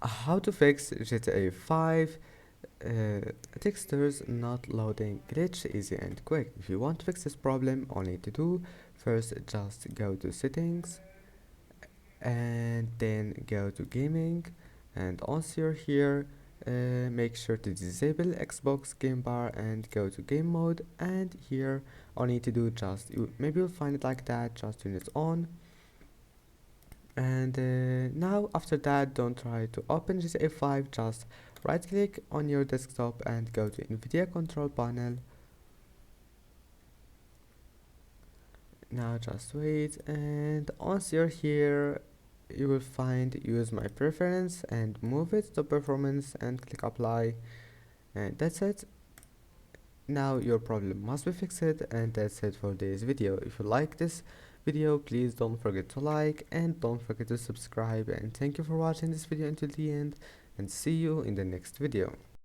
How to fix GTA 5 textures not loading glitch easy and quick. If you want to fix this problem, all you need to do first just go to settings and then go to gaming, and once you're here make sure to disable Xbox game bar and go to game mode, and here all you need to do just maybe you'll find it like that, just turn it on. And now after that, don't try to open GTA 5, just right click on your desktop and go to NVIDIA control panel. Now just wait, and once you're here you will find use my preference and move it to performance and click apply, and that's it. Now your problem must be fixed, and that's it for this video. If you like this video, please don't forget to like and don't forget to subscribe, and thank you for watching this video until the end, and see you in the next video.